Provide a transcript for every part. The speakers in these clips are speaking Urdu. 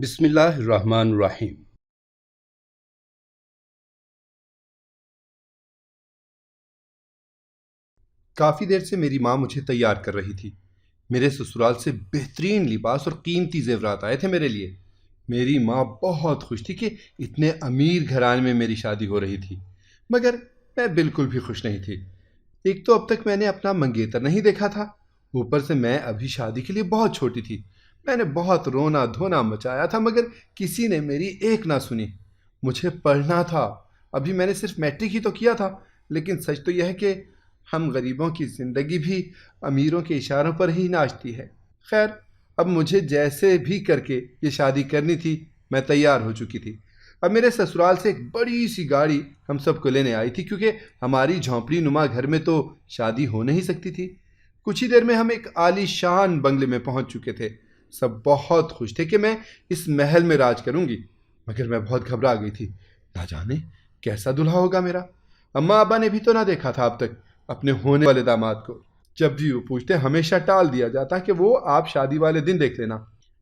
بسم اللہ الرحمن الرحیم۔ کافی دیر سے میری ماں مجھے تیار کر رہی تھی۔ میرے سسرال سے بہترین لباس اور قیمتی زیورات آئے تھے میرے لیے۔ میری ماں بہت خوش تھی کہ اتنے امیر گھرانے میں میری شادی ہو رہی تھی، مگر میں بالکل بھی خوش نہیں تھی۔ ایک تو اب تک میں نے اپنا منگیتر نہیں دیکھا تھا، اوپر سے میں ابھی شادی کے لیے بہت چھوٹی تھی۔ میں نے بہت رونا دھونا مچایا تھا مگر کسی نے میری ایک نہ سنی۔ مجھے پڑھنا تھا، ابھی میں نے صرف میٹرک ہی تو کیا تھا، لیکن سچ تو یہ ہے کہ ہم غریبوں کی زندگی بھی امیروں کے اشاروں پر ہی ناچتی ہے۔ خیر، اب مجھے جیسے بھی کر کے یہ شادی کرنی تھی، میں تیار ہو چکی تھی۔ اب میرے سسرال سے ایک بڑی سی گاڑی ہم سب کو لینے آئی تھی، کیونکہ ہماری جھونپڑی نما گھر میں تو شادی ہو نہیں سکتی تھی۔ کچھ ہی دیر میں ہم ایک عالی شان بنگلے میں پہنچ چکے تھے۔ سب بہت خوش تھے کہ میں اس محل میں راج کروں گی، مگر میں بہت گھبرا گئی تھی۔ نہ جانے کیسا دلہا ہوگا میرا۔ اماں ابا نے بھی تو نہ دیکھا تھا اب تک اپنے ہونے والے داماد کو۔ جب بھی وہ پوچھتے ہمیشہ ٹال دیا جاتا کہ وہ آپ شادی والے دن دیکھ لینا۔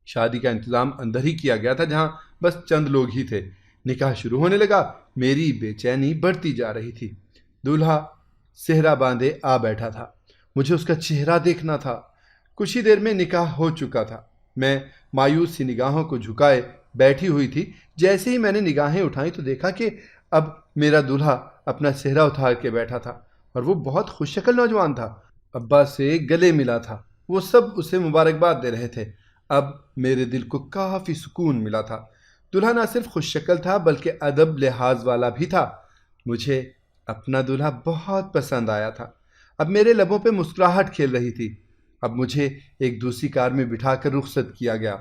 شادی کا انتظام اندر ہی کیا گیا تھا، جہاں بس چند لوگ ہی تھے۔ نکاح شروع ہونے لگا، میری بے چینی بڑھتی جا رہی تھی۔ دولہا صحرا باندھے آ بیٹھا تھا، مجھے اس کا چہرہ دیکھنا تھا۔ کچھ ہی دیر میں نکاح ہو چکا تھا۔ میں مایوس سی نگاہوں کو جھکائے بیٹھی ہوئی تھی۔ جیسے ہی میں نے نگاہیں اٹھائیں تو دیکھا کہ اب میرا دولہا اپنا صحرا اتار کے بیٹھا تھا، اور وہ بہت خوش شکل نوجوان تھا۔ ابا سے گلے ملا تھا، وہ سب اسے مبارکباد دے رہے تھے۔ اب میرے دل کو کافی سکون ملا تھا۔ دولہا نہ صرف خوش شکل تھا بلکہ ادب لحاظ والا بھی تھا۔ مجھے اپنا دولہا بہت پسند آیا تھا۔ اب میرے لبوں پہ مسکراہٹ کھیل رہی تھی۔ اب مجھے ایک دوسری کار میں بٹھا کر رخصت کیا گیا۔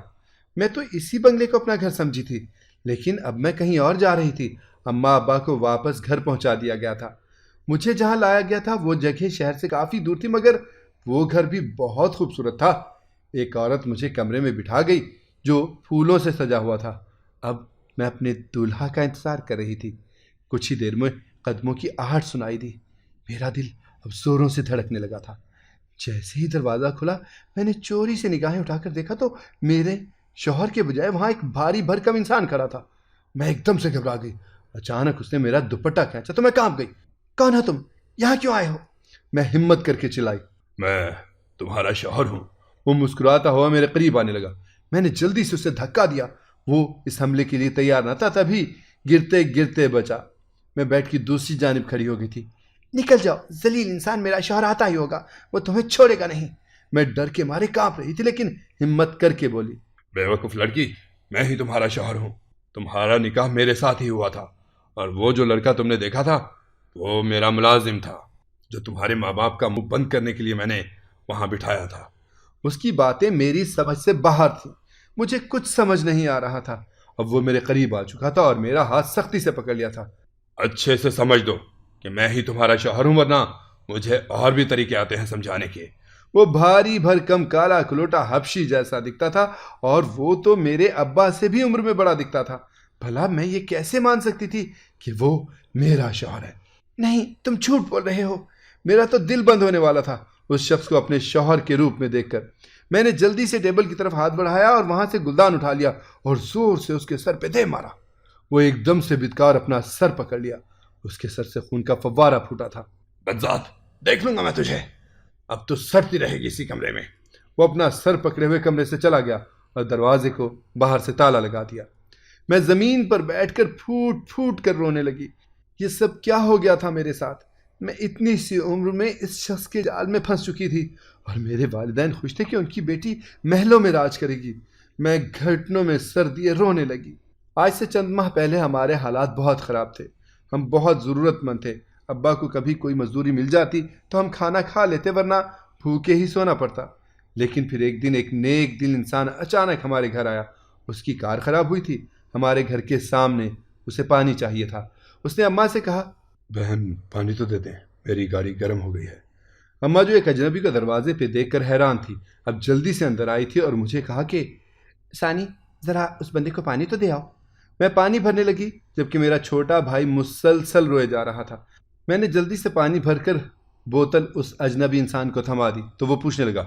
میں تو اسی بنگلے کو اپنا گھر سمجھی تھی، لیکن اب میں کہیں اور جا رہی تھی۔ اماں ابا کو واپس گھر پہنچا دیا گیا تھا۔ مجھے جہاں لایا گیا تھا وہ جگہ شہر سے کافی دور تھی، مگر وہ گھر بھی بہت خوبصورت تھا۔ ایک عورت مجھے کمرے میں بٹھا گئی جو پھولوں سے سجا ہوا تھا۔ اب میں اپنے دولہا کا انتظار کر رہی تھی۔ کچھ ہی دیر میں قدموں کی آہٹ سنائی دی۔ میرا دل اب زوروں سے دھڑکنے لگا تھا۔ جیسے ہی دروازہ کھلا، میں نے چوری سے نگاہیں اٹھا کر دیکھا تو میرے شوہر کے بجائے وہاں ایک بھاری بھرکم انسان کھڑا تھا۔ میں ایک دم سے گھبرا گئی۔ اچانک اس نے میرا دوپٹہ کھینچا تو میں کانپ گئی۔ کون ہو تم؟ یہاں کیوں آئے ہو؟ میں ہمت کر کے چلائی، میں تمہارا شوہر ہوں۔ وہ مسکراتا ہوا میرے قریب آنے لگا۔ میں نے جلدی سے اسے دھکا دیا۔ وہ اس حملے کے لیے تیار نہ تھا، تبھی گرتے گرتے بچا۔ میں بیٹھ کی دوسری جانب کھڑی ہو گئی تھی۔ نکل جاؤ ذلیل انسان، میرا شوہر آتا ہی ہوگا، وہ تمہیں چھوڑے گا نہیں۔ میں ڈر کے مارے کانپ رہی تھی، لیکن ہمت کر کے بولی، بے وقوف لڑکی، میں ہی تمہارا شوہر ہوں۔ تمہارا نکاح میرے ساتھ ہی ہوا تھا، اور وہ جو لڑکا تم نے دیکھا تھا وہ میرا ملازم تھا، جو تمہارے ماں باپ کا منہ بند کرنے کے لیے میں نے وہاں بٹھایا تھا۔ اس کی باتیں میری سمجھ سے باہر تھیں۔ مجھے کچھ سمجھ نہیں آ رہا تھا۔ اب وہ میرے قریب آ چکا تھا اور میرا ہاتھ سختی سے پکڑ لیا تھا۔ اچھے سے سمجھ دو کہ میں ہی تمہارا شوہر ہوں، ورنہ مجھے اور بھی طریقے آتے ہیں سمجھانے کے۔ وہ بھاری بھرکم کالا کلوٹا حبشی جیسا دکھتا تھا، اور وہ تو میرے ابا سے بھی عمر میں بڑا دکھتا تھا۔ بھلا میں یہ کیسے مان سکتی تھی کہ وہ میرا شوہر ہے؟ نہیں، تم جھوٹ بول رہے ہو۔ میرا تو دل بند ہونے والا تھا اس شخص کو اپنے شوہر کے روپ میں دیکھ کر۔ میں نے جلدی سے ٹیبل کی طرف ہاتھ بڑھایا اور وہاں سے گلدان اٹھا لیا اور زور سے اس کے سر پہ دے مارا۔ وہ ایک دم سے بدکار اپنا سر پکڑ لیا۔ اس کے سر سے خون کا فوارہ پھوٹا تھا۔ بدذات، دیکھ لوں گا میں تجھے، اب تو سڑتی رہے گی اسی کمرے میں۔ وہ اپنا سر پکڑے ہوئے کمرے سے چلا گیا اور دروازے کو باہر سے تالا لگا دیا۔ میں زمین پر بیٹھ کر پھوٹ پھوٹ کر رونے لگی۔ یہ سب کیا ہو گیا تھا میرے ساتھ؟ میں اتنی سی عمر میں اس شخص کے جال میں پھنس چکی تھی، اور میرے والدین خوش تھے کہ ان کی بیٹی محلوں میں راج کرے گی۔ میں گھٹنوں میں سر دیے رونے لگی۔ آج سے چند ماہ پہلے ہمارے حالات بہت خراب تھے۔ ہم بہت ضرورت مند تھے۔ ابا کو کبھی کوئی مزدوری مل جاتی تو ہم کھانا کھا لیتے، ورنہ بھوکے ہی سونا پڑتا۔ لیکن پھر ایک دن ایک نیک دل انسان اچانک ہمارے گھر آیا۔ اس کی کار خراب ہوئی تھی۔ ہمارے گھر کے سامنے اسے پانی چاہیے تھا۔ اس نے اماں سے کہا، بہن پانی تو دے دیں، میری گاڑی گرم ہو گئی ہے۔ اماں جو ایک اجنبی کو دروازے پہ دیکھ کر حیران تھی، اب جلدی سے اندر آئی تھی اور مجھے کہا کہ ثانی، ذرا اس بندے کو پانی تو دے آؤ۔ میں پانی بھرنے لگی، جبکہ میرا چھوٹا بھائی مسلسل روئے جا رہا تھا۔ میں نے جلدی سے پانی بھر کر بوتل اس اجنبی انسان کو تھما دی تو وہ پوچھنے لگا،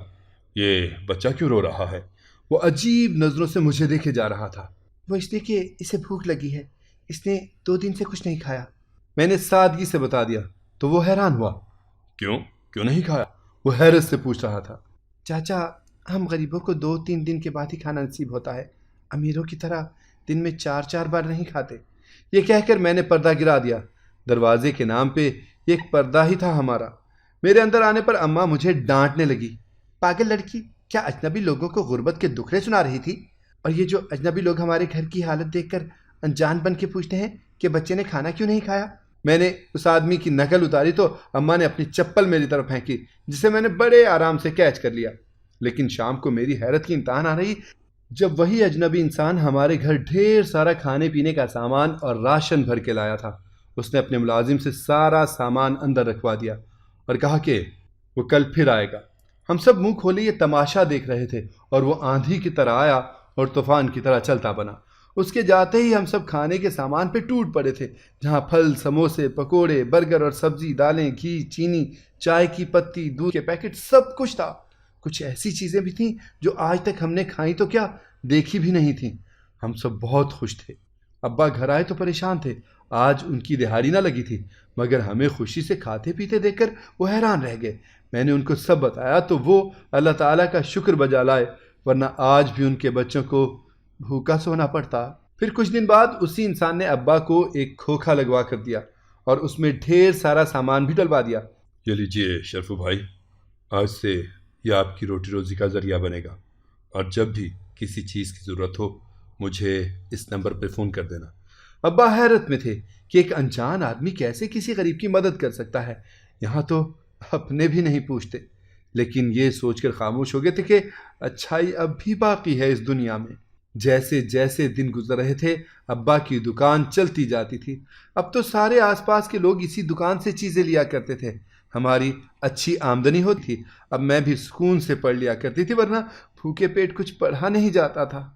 یہ بچہ کیوں رو رہا ہے؟ وہ عجیب نظروں سے مجھے دیکھے جا رہا تھا۔ وہ اس لیے کہ اسے بھوک لگی ہے، اس نے 2 دن سے کچھ نہیں کھایا۔ میں نے سادگی سے بتا دیا تو وہ حیران ہوا۔ کیوں نہیں کھایا؟ وہ حیرت سے پوچھ رہا تھا۔ چاچا، ہم غریبوں کو 2-3 دن کے بعد ہی کھانا نصیب ہوتا ہے، امیروں کی طرح دن میں 4 بار نہیں کھاتے۔ یہ کہہ کر میں نے پردہ گرا دیا۔ دروازے کے نام پہ ایک پردہ ہی تھا ہمارا۔ میرے اندر آنے پر اماں مجھے ڈانٹنے لگی۔ پاگل لڑکی، کیا اجنبی لوگوں کو غربت کے دکھڑے سنا رہی تھی؟ اور یہ جو اجنبی لوگ ہمارے گھر کی حالت دیکھ کر انجان بن کے پوچھتے ہیں کہ بچے نے کھانا کیوں نہیں کھایا؟ میں نے اس آدمی کی نقل اتاری تو اماں نے اپنی چپل میری طرف پھینکی، جسے میں نے بڑے آرام سے کیچ کر لیا۔ لیکن شام کو میری حیرت کی انتہا نہ رہی جب وہی اجنبی انسان ہمارے گھر ڈھیر سارا کھانے پینے کا سامان اور راشن بھر کے لایا تھا۔ اس نے اپنے ملازم سے سارا سامان اندر رکھوا دیا اور کہا کہ وہ کل پھر آئے گا۔ ہم سب منہ کھولے یہ تماشا دیکھ رہے تھے اور وہ آندھی کی طرح آیا اور طوفان کی طرح چلتا بنا۔ اس کے جاتے ہی ہم سب کھانے کے سامان پہ ٹوٹ پڑے تھے، جہاں پھل، سموسے، پکوڑے، برگر اور سبزی، دالیں، گھی، چینی، چائے کی پتی، دودھ کے پیکٹ، سب کچھ تھا۔ کچھ ایسی چیزیں بھی تھیں جو آج تک ہم نے کھائیں تو کیا دیکھی بھی نہیں تھیں۔ ہم سب بہت خوش تھے۔ ابا گھر آئے تو پریشان تھے، آج ان کی دہاڑی نہ لگی تھی، مگر ہمیں خوشی سے کھاتے پیتے دیکھ کر وہ حیران رہ گئے۔ میں نے ان کو سب بتایا تو وہ اللہ تعالیٰ کا شکر بجا لائے، ورنہ آج بھی ان کے بچوں کو بھوکا سونا پڑتا۔ پھر کچھ دن بعد اسی انسان نے ابا کو ایک کھوکھا لگوا کر دیا اور اس میں ڈھیر سارا سامان بھی ڈلوا دیا۔ یہ لیجئے شرفو بھائی، آج سے یہ آپ کی روٹی روزی کا ذریعہ بنے گا، اور جب بھی کسی چیز کی ضرورت ہو مجھے اس نمبر پہ فون کر دینا۔ ابا حیرت میں تھے کہ ایک انجان آدمی کیسے کسی غریب کی مدد کر سکتا ہے، یہاں تو اپنے بھی نہیں پوچھتے۔ لیکن یہ سوچ کر خاموش ہو گئے تھے کہ اچھائی اب بھی باقی ہے اس دنیا میں۔ جیسے جیسے دن گزر رہے تھے ابا کی دکان چلتی جاتی تھی۔ اب تو سارے آس پاس کے لوگ اسی دکان سے چیزیں لیا کرتے تھے، ہماری اچھی آمدنی ہوتی تھی۔ اب میں بھی سکون سے پڑھ لیا کرتی تھی، ورنہ بھوکے پیٹ کچھ پڑھا نہیں جاتا تھا۔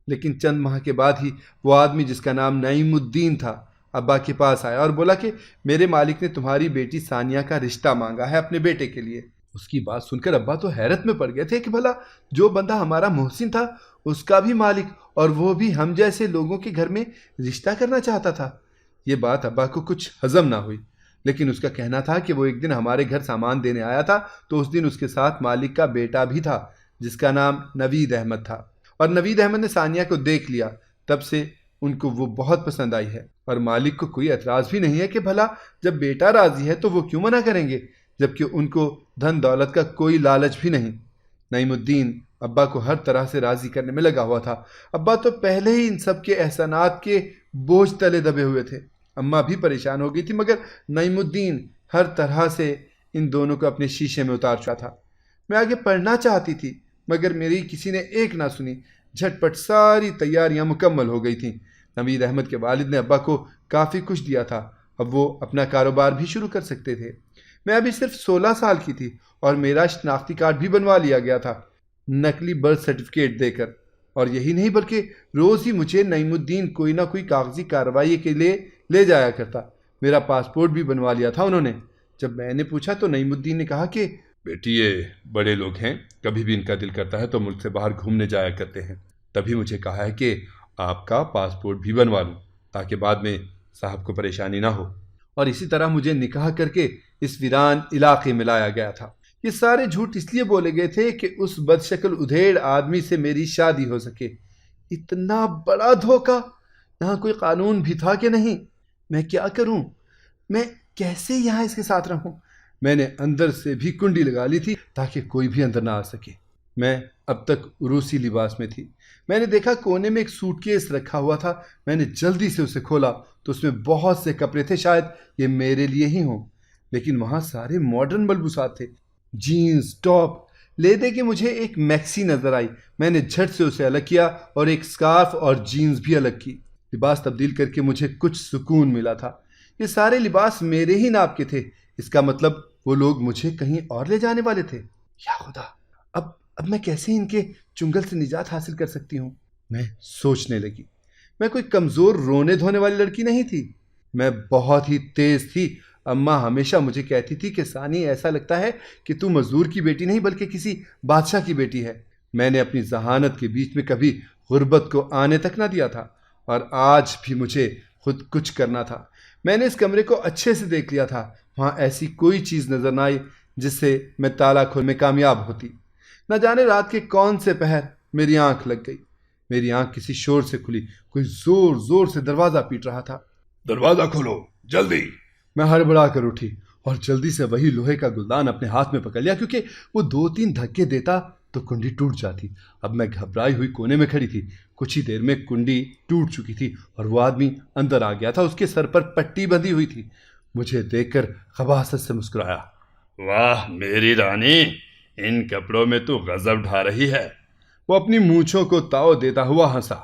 لیکن چند ماہ کے بعد ہی وہ آدمی جس کا نام نعیم الدین تھا ابا کے پاس آیا اور بولا کہ میرے مالک نے تمہاری بیٹی ثانیہ کا رشتہ مانگا ہے اپنے بیٹے کے لیے۔ اس کی بات سن کر ابا تو حیرت میں پڑ گئے تھے کہ بھلا جو بندہ ہمارا محسن تھا اس کا بھی مالک، اور وہ بھی ہم جیسے لوگوں کے گھر میں رشتہ کرنا چاہتا تھا۔ یہ بات ابا کو کچھ ہضم نہ ہوئی، لیکن اس کا کہنا تھا کہ وہ ایک دن ہمارے گھر سامان دینے آیا تھا تو اس دن اس کے ساتھ مالک کا بیٹا بھی تھا جس کا نام نوید احمد تھا، اور نوید احمد نے ثانیہ کو دیکھ لیا۔ تب سے ان کو وہ بہت پسند آئی ہے، اور مالک کو کوئی اعتراض بھی نہیں ہے کہ بھلا جب بیٹا راضی ہے تو وہ کیوں منع کریں گے، جبکہ ان کو دھن دولت کا کوئی لالچ بھی نہیں۔ نعیم الدین ابا کو ہر طرح سے راضی کرنے میں لگا ہوا تھا۔ ابا تو پہلے ہی ان سب کے احسانات کے بوجھ تلے دبے ہوئے تھے۔ اماں بھی پریشان ہو گئی تھی، مگر نعیم الدین ہر طرح سے ان دونوں کو اپنے شیشے میں اتار چکا تھا۔ میں آگے پڑھنا چاہتی تھی، مگر میری کسی نے ایک نہ سنی۔ جھٹ پٹ ساری تیاریاں مکمل ہو گئی تھیں۔ نوید احمد کے والد نے ابا کو کافی کچھ دیا تھا، اب وہ اپنا کاروبار بھی شروع کر سکتے تھے۔ میں ابھی صرف 16 سال کی تھی اور میرا شناختی کارڈ بھی بنوا لیا گیا تھا نقلی برتھ سرٹیفکیٹ دے کر، اور یہی نہیں بلکہ روز ہی مجھے نعیم الدین کوئی نہ کوئی کاغذی کارروائی کے لیے لے جایا کرتا۔ میرا پاسپورٹ بھی بنوا لیا تھا انہوں نے۔ جب میں نے پوچھا تو نعیم الدین نے کہا کہ بیٹی یہ بڑے لوگ ہیں، کبھی بھی ان کا دل کرتا ہے تو ملک سے باہر گھومنے جایا کرتے ہیں، تبھی مجھے کہا ہے کہ آپ کا پاسپورٹ بھی بنوا لوں تاکہ بعد میں صاحب کو پریشانی نہ ہو۔ اور اسی طرح مجھے نکاح کر کے اس ویران علاقے میں لایا گیا تھا۔ یہ سارے جھوٹ اس لیے بولے گئے تھے کہ اس بد شکل ادھیڑ آدمی سے میری شادی ہو سکے۔ اتنا بڑا دھوکہ! یہاں کوئی قانون بھی تھا کہ نہیں؟ میں کیا کروں؟ میں کیسے یہاں اس کے ساتھ رہوں؟ میں نے اندر سے بھی کنڈی لگا لی تھی تاکہ کوئی بھی اندر نہ آ سکے۔ میں اب تک عروسی لباس میں تھی۔ میں نے دیکھا کونے میں ایک سوٹ کیس رکھا ہوا تھا۔ میں نے جلدی سے اسے کھولا تو اس میں بہت سے کپڑے تھے، شاید یہ میرے لیے ہی ہوں، لیکن وہاں سارے ماڈرن ملبوسات تھے، جینز، ٹاپ۔ لے دے کہ مجھے ایک میکسی نظر آئی۔ میں نے جھٹ سے اسے الگ کیا اور ایک سکارف اور جینز بھی الگ کی۔ لباس تبدیل کر کے مجھے کچھ سکون ملا تھا۔ یہ سارے لباس میرے ہی ناپ کے تھے، اس کا مطلب وہ لوگ مجھے کہیں اور لے جانے والے تھے۔ یا خدا، اب میں کیسے ان کے چنگل سے نجات حاصل کر سکتی ہوں؟ میں سوچنے لگی۔ میں کوئی کمزور رونے دھونے والی لڑکی نہیں تھی، میں بہت ہی تیز تھی۔ اماں ہمیشہ مجھے کہتی تھی کہ ثانی، ایسا لگتا ہے کہ تو مزدور کی بیٹی نہیں بلکہ کسی بادشاہ کی بیٹی ہے۔ میں نے اپنی ذہانت کے بیچ میں کبھی غربت کو آنے تک نہ دیا تھا، اور آج بھی مجھے خود کچھ کرنا تھا۔ میں نے اس کمرے کو اچھے سے دیکھ لیا تھا، وہاں ایسی کوئی چیز نظر نہ آئی جس سے میں تالا کھولنے میں کامیاب ہوتی۔ نہ جانے رات کے کون سے پہر میری آنکھ لگ گئی۔ میری آنکھ کسی شور سے کھلی، کوئی زور زور سے دروازہ پیٹ رہا تھا۔ دروازہ کھولو جلدی۔ میں ہڑبڑا کر اٹھی اور جلدی سے وہی لوہے کا گلدان اپنے ہاتھ میں پکڑ لیا، کیونکہ وہ 2-3 دھکے دیتا تو کنڈی ٹوٹ جاتی۔ اب میں گھبرائی ہوئی کونے میں کھڑی تھی۔ کچھ ہی دیر میں کنڈی ٹوٹ چکی تھی اور وہ آدمی اندر آ گیا تھا۔ اس کے سر پر پٹی بندھی ہوئی تھی۔ مجھے دیکھ کر خباثت سے مسکرایا۔ واہ میری رانی، ان کپڑوں میں تو غضب ڈھا رہی ہے۔ وہ اپنی مونچھوں کو تاؤ دیتا ہوا ہنسا۔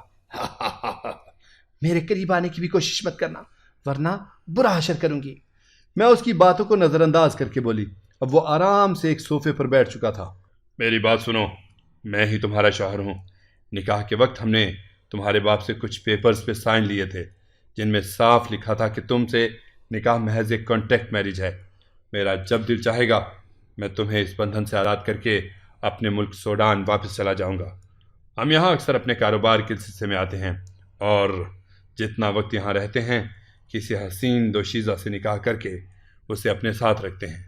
میرے قریب آنے کی بھی کوشش مت کرنا ورنہ برا حشر کروں گی۔ میں اس کی باتوں کو نظر انداز کر کے بولی۔ اب وہ آرام سے ایک صوفے پر بیٹھ چکا تھا۔ میری بات سنو، میں ہی تمہارا شوہر ہوں۔ نکاح کے وقت ہم نے تمہارے باپ سے کچھ پیپرز پہ سائن لیے تھے جن میں صاف لکھا تھا کہ تم سے نکاح محض ایک کانٹیکٹ میرج ہے۔ میرا جب دل چاہے گا میں تمہیں اس بندھن سے آزاد کر کے اپنے ملک سوڈان واپس چلا جاؤں گا۔ ہم یہاں اکثر اپنے کاروبار کے سلسلے میں آتے ہیں اور جتنا وقت یہاں رہتے ہیں کسی حسین دوشیزہ سے نکاح کر کے اسے اپنے ساتھ رکھتے ہیں۔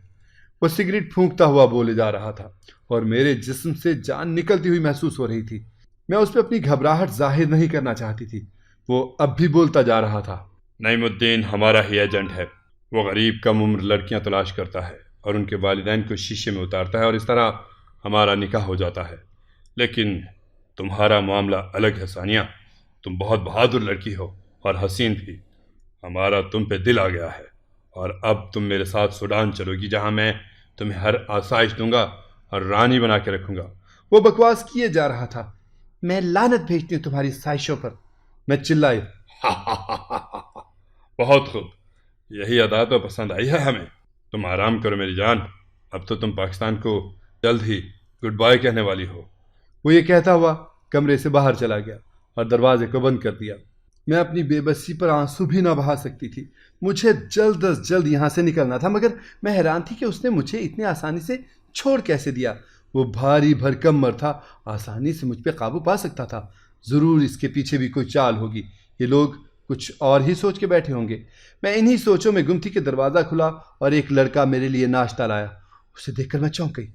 وہ سگریٹ پھونکتا ہوا بولے جا رہا تھا اور میرے جسم سے جان نکلتی ہوئی محسوس ہو رہی تھی۔ میں اس پہ اپنی گھبراہٹ ظاہر نہیں کرنا چاہتی تھی۔ وہ اب بھی بولتا جا رہا تھا۔ نعیم الدین ہمارا ہی ایجنٹ ہے۔ وہ غریب کم عمر لڑکیاں تلاش کرتا ہے اور ان کے والدین کو شیشے میں اتارتا ہے اور اس طرح ہمارا نکاح ہو جاتا ہے۔ لیکن تمہارا معاملہ الگ ہے ثانیہ، تم بہت بہادر لڑکی ہو اور حسین بھی۔ ہمارا تم پہ دل آ گیا ہے اور اب تم میرے ساتھ سوڈان چلو گی جہاں میں تمہیں ہر آسائش دوں گا اور رانی بنا کے رکھوں گا۔ وہ بکواس کیے جا رہا تھا۔ میں لعنت بھیجتی ہوں تمہاری سائشوں پر، میں چلائی۔ بہت خوب، یہی ادا تو پسند آئی ہے ہمیں۔ تم آرام کرو میری جان، اب تو تم پاکستان کو جلد ہی گڈ بائے کہنے والی ہو۔ وہ یہ کہتا ہوا کمرے سے باہر چلا گیا اور دروازے کو بند کر دیا۔ میں اپنی بے بسی پر آنسو بھی نہ بہا سکتی تھی۔ مجھے جلد از جلد یہاں سے نکلنا تھا، مگر میں حیران تھی کہ اس نے مجھے اتنے آسانی سے چھوڑ کیسے دیا۔ وہ بھاری بھرکم مرد تھا، آسانی سے مجھ پہ قابو پا سکتا تھا۔ ضرور اس کے پیچھے بھی کوئی چال ہوگی، یہ لوگ کچھ اور ہی سوچ کے بیٹھے ہوں گے۔ میں انہی سوچوں میں گم تھی کہ دروازہ کھلا اور ایک لڑکا میرے لیے ناشتہ لایا۔ اسے دیکھ کر میں چونک گئی۔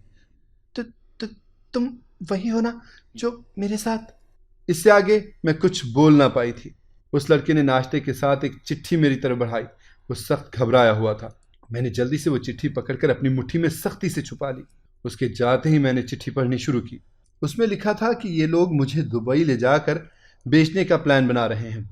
تم وہی ہو نا جو میرے ساتھ؟ اس سے آگے میں کچھ بول نہ پائی تھی۔ اس لڑکے نے ناشتے کے ساتھ ایک چٹھی میری طرف بڑھائی۔ وہ سخت گھبرایا ہوا تھا۔ میں نے جلدی سے وہ چٹھی پکڑ کر اپنی مٹھی میں سختی سے چھپا لی۔ اس کے جاتے ہی میں نے چٹھی پڑھنی شروع کی۔ اس میں لکھا تھا کہ یہ لوگ مجھے دبئی لے جا کر بیچنے کا پلان بنا رہے ہیں۔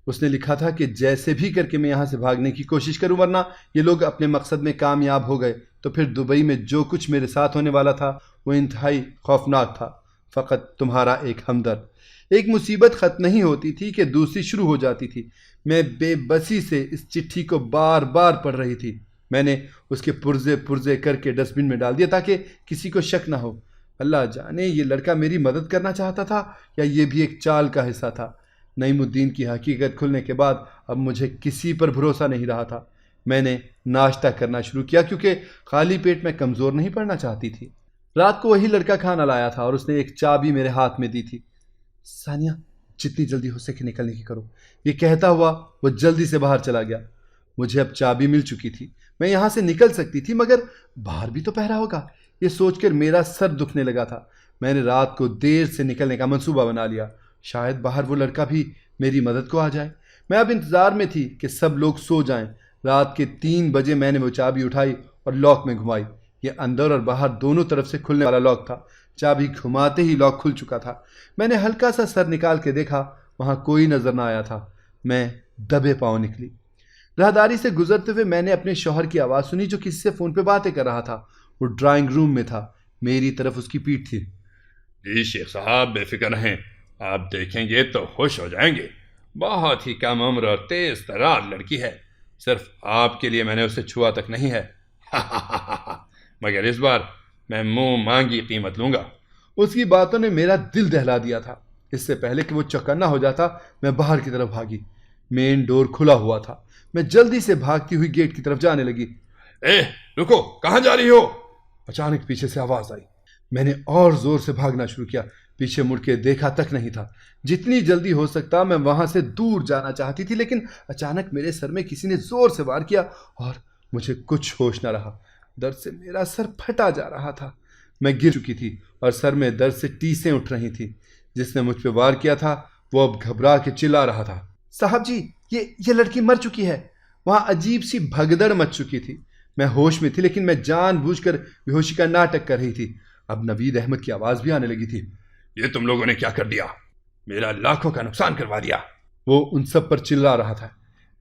اس نے لکھا تھا کہ جیسے بھی کر کے میں یہاں سے بھاگنے کی کوشش کروں، ورنہ یہ لوگ اپنے مقصد میں کامیاب ہو گئے تو پھر دبئی میں جو کچھ میرے ساتھ ہونے والا تھا وہ انتہائی خوفناک تھا۔ فقط تمہارا ایک ہمدرد۔ ایک مصیبت ختم نہیں ہوتی تھی کہ دوسری شروع ہو جاتی تھی۔ میں بے بسی سے اس چٹھی کو بار بار پڑھ رہی تھی۔ میں نے اس کے پرزے کر کے ڈسٹ بن میں ڈال دیا تاکہ کسی کو شک نہ ہو۔ اللہ جانے یہ لڑکا میری مدد کرنا چاہتا تھا یا یہ بھی ایک چال کا حصہ تھا۔ نعیم الدین کی حقیقت کھلنے کے بعد اب مجھے کسی پر بھروسہ نہیں رہا تھا۔ میں نے ناشتہ کرنا شروع کیا کیونکہ خالی پیٹ میں کمزور نہیں پڑنا چاہتی تھی۔ رات کو وہی لڑکا کھانا لایا تھا اور اس نے ایک چابی میرے ہاتھ میں دی تھی۔ ثانیہ، جتنی جلدی ہو سکے نکلنے کی کرو، یہ کہتا ہوا وہ جلدی سے باہر چلا گیا۔ مجھے اب چابی مل چکی تھی، میں یہاں سے نکل سکتی تھی، مگر باہر بھی تو پہرا ہوگا۔ یہ سوچ کر میرا سر دکھنے لگا تھا۔ میں نے رات کو دیر سے نکلنے کا منصوبہ بنا لیا، شاید باہر وہ لڑکا بھی میری مدد کو آ جائے۔ میں اب انتظار میں تھی کہ سب لوگ سو جائیں۔ رات کے 3 بجے میں نے وہ چابی اٹھائی اور لاک میں گھمائی۔ یہ اندر اور باہر دونوں طرف سے کھلنے والا لاک تھا۔ چابی گھماتے ہی لاک کھل چکا تھا۔ میں نے ہلکا سا سر نکال کے دیکھا، وہاں کوئی نظر نہ آیا تھا۔ میں دبے پاؤں نکلی۔ راہداری سے گزرتے ہوئے میں نے اپنے شوہر کی آواز سنی جو کسی سے فون پہ باتیں کر رہا تھا۔ وہ ڈرائنگ روم میں تھا، میری طرف اس کی پیٹھ تھی۔ جی شیخ صاحب بے فکر رہیں، آپ دیکھیں گے تو خوش ہو جائیں گے۔ بہت ہی کم عمر اور تیز ترار لڑکی ہے، صرف آپ کے لیے میں نے اسے چھوا تک نہیں ہے۔ مگر اس بار میں منہ مانگی قیمت لوں گا۔ اس کی باتوں نے میرا دل دہلا دیا تھا۔ اس سے پہلے کہ وہ چوکنا ہو جاتا میں باہر کی طرف بھاگی۔ مین ڈور کھلا ہوا تھا۔ میں جلدی سے بھاگتی ہوئی گیٹ کی طرف جانے لگی۔ اے رکو، کہاں جا رہی ہو؟ اچانک پیچھے سے آواز آئی۔ میں نے اور زور سے بھاگنا شروع کیا۔ پیچھے مڑ کے دیکھا تک نہیں تھا۔ جتنی جلدی ہو سکتا میں وہاں سے دور جانا چاہتی تھی، لیکن اچانک میرے سر میں کسی نے زور سے وار کیا اور مجھے کچھ ہوش نہ رہا۔ درد سے میرا سر پھٹا جا رہا تھا۔ میں گر چکی تھی اور سر میں درد سے ٹیسیں اٹھ رہی تھیں۔ جس نے مجھ پہ وار کیا تھا وہ اب گھبرا کے چلا رہا تھا، صاحب جی یہ لڑکی مر چکی ہے۔ وہاں عجیب سی بھگدڑ مچ چکی تھی۔ میں ہوش میں تھی، لیکن میں جان بوجھ کر بے ہوشی کا ناٹک کر رہی تھی۔ اب نوید احمد کی آواز بھی آنے لگی تھی۔ یہ تم لوگوں نے کیا کر دیا؟ میرا لاکھوں کا نقصان کروا دیا۔ وہ ان سب پر چلا رہا تھا۔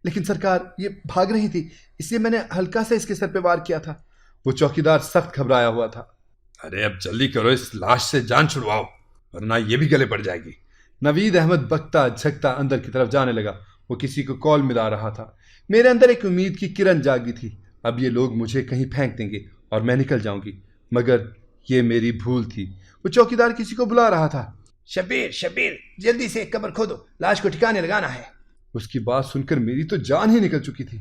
لیکن سرکار یہ بھاگ رہی تھی، اس لیے میں نے ہلکا سے اس کے سر پہ وار کیا تھا۔ وہ چوکیدار سخت گھبرایا ہوا تھا۔ ارے اب جلدی کرو، اس لاش سے جان چھڑواؤ ورنہ یہ بھی گلے پڑ جائے گی۔ نوید احمد بکتا جھکتا اندر کی طرف جانے لگا۔ وہ کسی کو کال ملا رہا تھا۔ میرے اندر ایک امید کی کرن جاگی تھی، اب یہ لوگ مجھے کہیں پھینک دیں گے اور میں نکل جاؤں گی، مگر یہ میری بھول تھی۔ وہ چوکیدار کسی کو بلا رہا تھا۔ شبیر جلدی سے قبر کھودو، لاش کو ٹھکانے لگانا ہے۔ اس کی بات سن کر میری تو جان ہی نکل چکی تھی،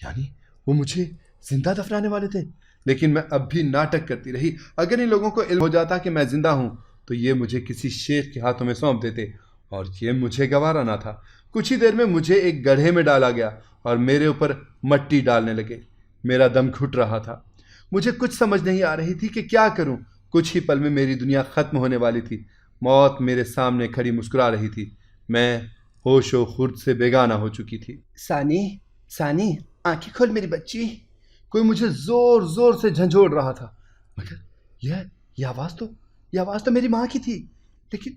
یعنی وہ مجھے زندہ دفنانے والے تھے۔ لیکن میں اب بھی ناٹک کرتی رہی۔ اگر ان لوگوں کو علم ہو جاتا کہ میں زندہ ہوں تو یہ مجھے کسی شیخ کے ہاتھوں میں سونپ دیتے، اور یہ مجھے گوارا نہ تھا۔ کچھ ہی دیر میں مجھے ایک گڑھے میں ڈالا گیا اور میرے اوپر مٹی ڈالنے لگے۔ میرا دم گھٹ رہا تھا۔ مجھے کچھ سمجھ نہیں آ رہی تھی کہ کیا کروں۔ کچھ ہی پل میں میری دنیا ختم ہونے والی تھی۔ موت میرے سامنے کھڑی مسکرا رہی تھی۔ میں ہوش و خرد سے بیگانہ ہو چکی تھی۔ ثانی آنکھیں کھول میری بچی۔ کوئی مجھے زور زور سے جھنجھوڑ رہا تھا، مگر یہ آواز تو میری ماں کی تھی، لیکن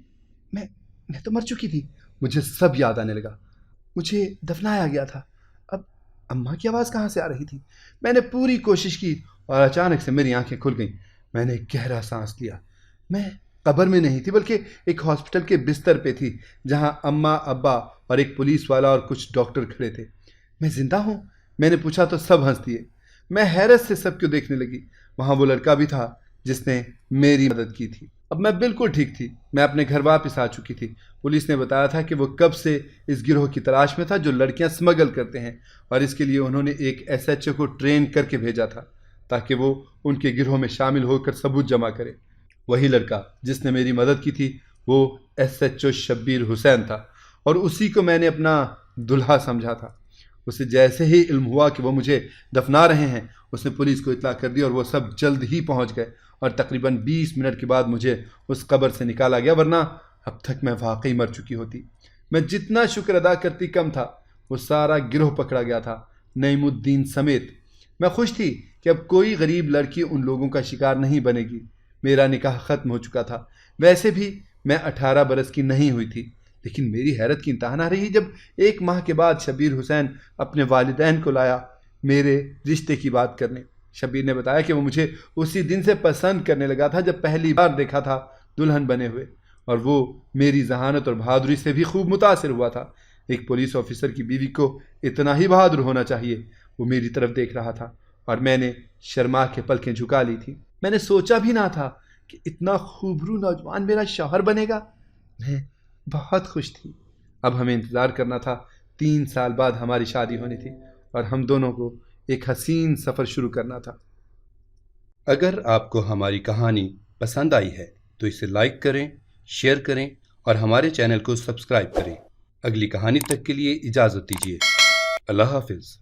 میں تو مر چکی تھی۔ مجھے سب یاد آنے لگا۔ مجھے دفنایا گیا تھا، اب اماں کی آواز کہاں سے آ رہی تھی؟ میں نے پوری کوشش کی اور اچانک سے میری آنکھیں کھل گئیں۔ میں نے ایک گہرا سانس لیا۔ میں قبر میں نہیں تھی، بلکہ ایک ہاسپٹل کے بستر پہ تھی، جہاں اماں، ابا اور ایک پولیس والا اور کچھ ڈاکٹر کھڑے تھے۔ میں زندہ ہوں؟ میں نے پوچھا تو سب ہنس دیے۔ میں حیرت سے سب کو دیکھنے لگی۔ وہاں وہ لڑکا بھی تھا جس نے میری مدد کی تھی۔ اب میں بالکل ٹھیک تھی۔ میں اپنے گھر واپس آ چکی تھی۔ پولیس نے بتایا تھا کہ وہ کب سے اس گروہ کی تلاش میں تھا جو لڑکیاں سمگل کرتے ہیں، اور اس کے لیے انہوں نے ایک SHO کو ٹرین کر کے بھیجا تھا تاکہ وہ ان کے گروہ میں شامل ہو کر ثبوت جمع کرے۔ وہی لڑکا جس نے میری مدد کی تھی وہ SHO شبیر حسین تھا، اور اسی کو میں نے اپنا دلہا سمجھا تھا۔ اسے جیسے ہی علم ہوا کہ وہ مجھے دفنا رہے ہیں، اس نے پولیس کو اطلاع کر دی اور وہ سب جلد ہی پہنچ گئے، اور تقریباً 20 منٹ کے بعد مجھے اس قبر سے نکالا گیا، ورنہ اب تک میں واقعی مر چکی ہوتی۔ میں جتنا شکر ادا کرتی کم تھا۔ وہ سارا گروہ پکڑا گیا تھا، نعیم الدین سمیت۔ میں خوش تھی کہ اب کوئی غریب لڑکی ان لوگوں کا شکار نہیں بنے گی۔ میرا نکاح ختم ہو چکا تھا۔ ویسے بھی میں 18 برس کی نہیں ہوئی تھی، لیکن میری حیرت کی انتہا نہ رہی جب 1 ماہ کے بعد شبیر حسین اپنے والدین کو لایا میرے رشتے کی بات کرنے۔ شبیر نے بتایا کہ وہ مجھے اسی دن سے پسند کرنے لگا تھا جب پہلی بار دیکھا تھا دلہن بنے ہوئے، اور وہ میری ذہانت اور بہادری سے بھی خوب متاثر ہوا تھا۔ ایک پولیس آفیسر کی بیوی کو اتنا ہی بہادر ہونا چاہیے۔ وہ میری طرف دیکھ رہا تھا اور میں نے شرما کے پلکیں جھکا لی تھی۔ میں نے سوچا بھی نہ تھا کہ اتنا خوبرو نوجوان میرا شوہر بنے گا۔ میں بہت خوش تھی۔ اب ہمیں انتظار کرنا تھا۔ 3 سال بعد ہماری شادی ہونی تھی اور ہم دونوں کو ایک حسین سفر شروع کرنا تھا۔ اگر آپ کو ہماری کہانی پسند آئی ہے تو اسے لائک کریں، شیئر کریں اور ہمارے چینل کو سبسکرائب کریں۔ اگلی کہانی تک کے لیے اجازت دیجیے۔ اللہ حافظ۔